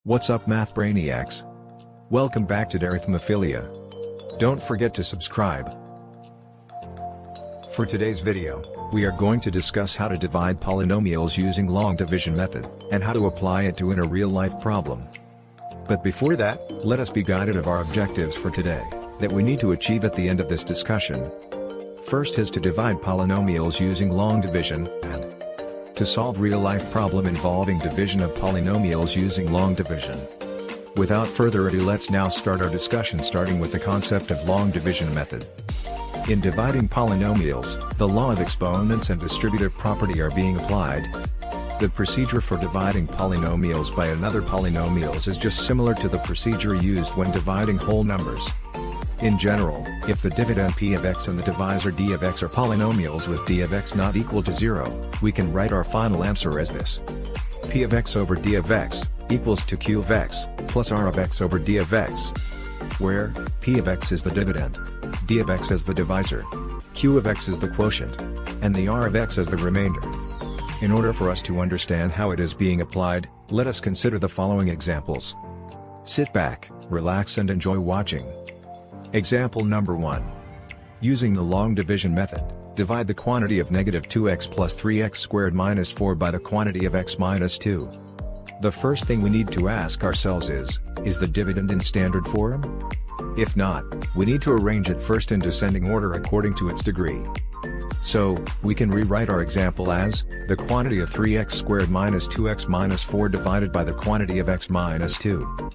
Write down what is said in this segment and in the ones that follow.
What's up, Math Brainiacs? Welcome back to Arithmophilia. Don't forget to subscribe. For today's video, we are going to discuss how to divide polynomials using long division method, and how to apply it to in a real-life problem. But before that, let us be guided of our objectives for today, that we need to achieve at the end of this discussion. First is to divide polynomials using long division, and to solve real-life problem involving division of polynomials using long division. Without further ado, let's now start our discussion, starting with the concept of long division method. In dividing polynomials, the law of exponents and distributive property are being applied. The procedure for dividing polynomials by another polynomials is just similar to the procedure used when dividing whole numbers. In general, if the dividend p of x and the divisor d of x are polynomials with d of x not equal to 0, we can write our final answer as this. P of x over d of x equals to q of x plus r of x over d of x, where p of x is the dividend, d of x is the divisor, q of x is the quotient, and the r of x is the remainder. In order for us to understand how it is being applied, let us consider the following examples. Sit back, relax and enjoy watching. Example number 1. Using the long division method, divide the quantity of negative 2x plus 3x squared minus 4 by the quantity of x minus 2. The first thing we need to ask ourselves is the dividend in standard form? If not, we need to arrange it first in descending order according to its degree. So, we can rewrite our example as, the quantity of 3x squared minus 2x minus 4 divided by the quantity of x minus 2.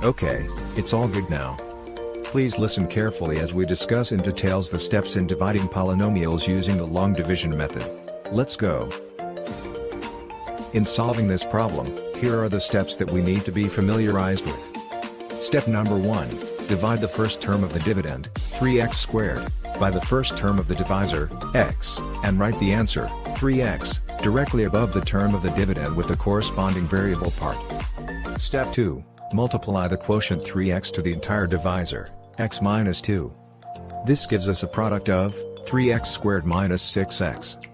Okay, it's all good now. Please listen carefully as we discuss in details the steps in dividing polynomials using the long division method. Let's go. In solving this problem, here are the steps that we need to be familiarized with. Step number 1, divide the first term of the dividend, 3x squared, by the first term of the divisor, x, and write the answer, 3x, directly above the term of the dividend with the corresponding variable part. Step 2, multiply the quotient 3x to the entire divisor, x minus 2. This gives us a product of 3x squared minus 6x.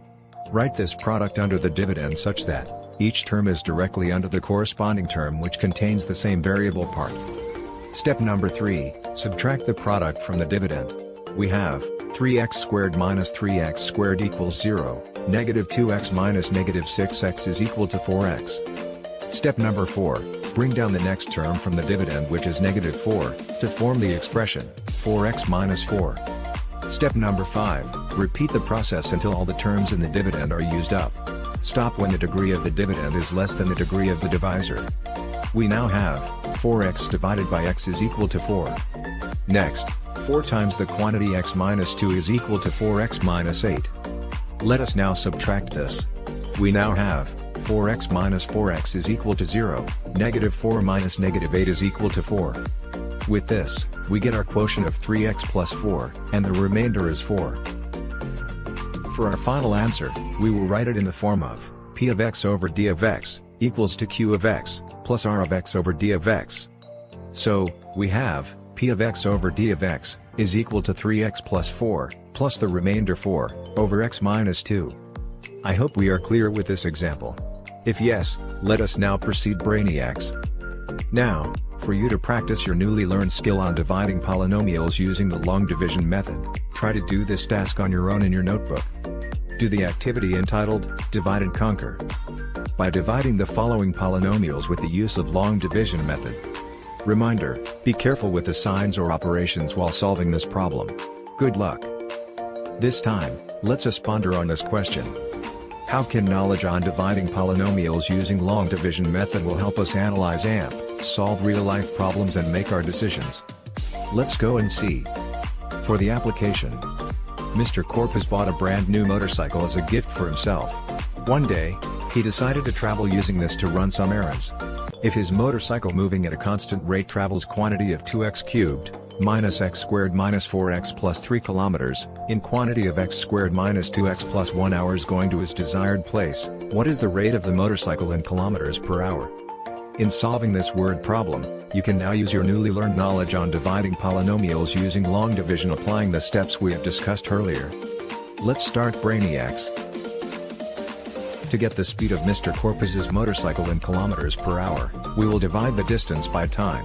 Write this product under the dividend such that each term is directly under the corresponding term which contains the same variable part. Step number 3, subtract the product from the dividend. We have 3x squared minus 3x squared equals 0, negative 2x minus negative 6x is equal to 4x. Step number 4, bring down the next term from the dividend, which is negative 4, to form the expression, 4x minus 4. Step number 5, repeat the process until all the terms in the dividend are used up. Stop when the degree of the dividend is less than the degree of the divisor. We now have 4x divided by x is equal to 4. Next, 4 times the quantity x minus 2 is equal to 4x minus 8. Let us now subtract this. We now have 4x minus 4x is equal to 0, negative 4 minus negative 8 is equal to 4. With this, we get our quotient of 3x plus 4, and the remainder is 4. For our final answer, we will write it in the form of p of x over d of x equals to q of x plus r of x over d of x. So, we have p of x over d of x is equal to 3x plus 4, plus the remainder 4, over x minus 2. I hope we are clear with this example. If yes, let us now proceed, Brainiacs. Now, for you to practice your newly learned skill on dividing polynomials using the long division method, try to do this task on your own in your notebook. Do the activity entitled, Divide and Conquer. By dividing the following polynomials with the use of long division method. Reminder, be careful with the signs or operations while solving this problem. Good luck. This time, let's us ponder on this question. How can knowledge on dividing polynomials using long division method will help us analyze and solve real-life problems and make our decisions? Let's go and see. For the application, Mr. Corp has bought a brand new motorcycle as a gift for himself. One day, he decided to travel using this to run some errands. If his motorcycle moving at a constant rate travels quantity of 2x cubed, minus x squared minus 4x plus 3 kilometers, in quantity of x squared minus 2x plus 1 hours going to his desired place, what is the rate of the motorcycle in kilometers per hour? In solving this word problem, you can now use your newly learned knowledge on dividing polynomials using long division, applying the steps we have discussed earlier. Let's start, Brainiacs. To get the speed of Mr. Corpus's motorcycle in kilometers per hour, we will divide the distance by time.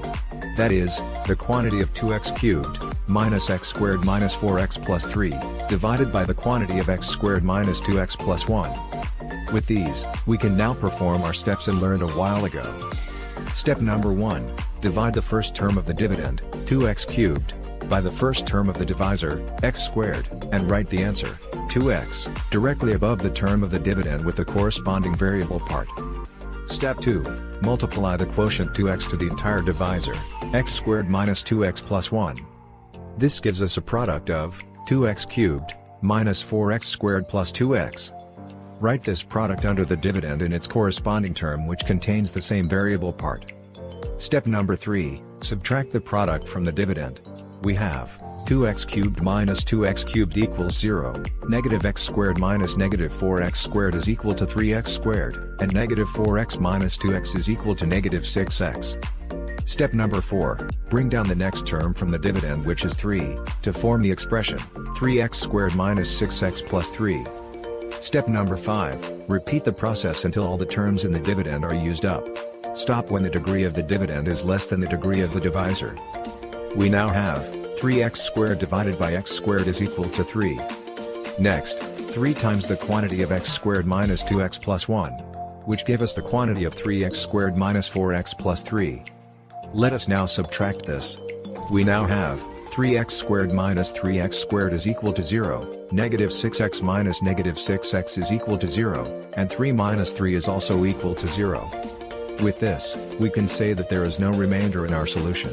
That is, the quantity of 2x cubed, minus x squared minus 4x plus 3, divided by the quantity of x squared minus 2x plus 1. With these, we can now perform our steps and learned a while ago. Step number 1, divide the first term of the dividend, 2x cubed, by the first term of the divisor, x squared, and write the answer, 2x, directly above the term of the dividend with the corresponding variable part. Step 2, multiply the quotient 2x to the entire divisor, x squared minus 2x plus 1. This gives us a product of 2x cubed minus 4x squared plus 2x. Write this product under the dividend in its corresponding term which contains the same variable part. Step number 3, subtract the product from the dividend. We have 2x cubed minus 2x cubed equals 0, negative x squared minus negative 4x squared is equal to 3x squared, and negative 4x minus 2x is equal to negative 6x. Step number 4, bring down the next term from the dividend which is 3, to form the expression, 3x squared minus 6x plus 3. Step number 5, repeat the process until all the terms in the dividend are used up. Stop when the degree of the dividend is less than the degree of the divisor. We now have 3x squared divided by x squared is equal to 3. Next, 3 times the quantity of x squared minus 2x plus 1, which gave us the quantity of 3x squared minus 4x plus 3. Let us now subtract this. We now have 3x squared minus 3x squared is equal to 0, negative 6x minus negative 6x is equal to 0, and 3 minus 3 is also equal to 0. With this, we can say that there is no remainder in our solution.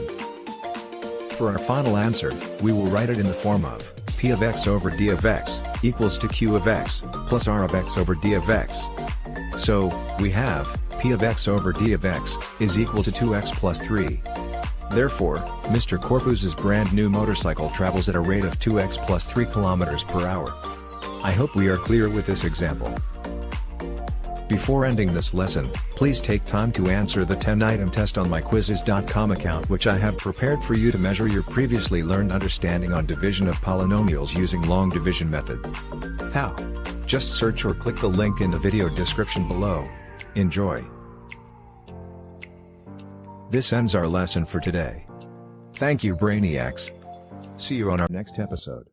For our final answer, we will write it in the form of p of x over d of x equals to q of x plus r of x over d of x. So, we have p of x over d of x is equal to 2x plus 3. Therefore, Mr. Corpus's brand new motorcycle travels at a rate of 2x plus 3 kilometers per hour. I hope we are clear with this example. Before ending this lesson, please take time to answer the 10-item test on my quizzes.com account which I have prepared for you to measure your previously learned understanding on division of polynomials using long division method. How? Just search or click the link in the video description below. Enjoy! This ends our lesson for today. Thank you Brainiacs. See you on our next episode.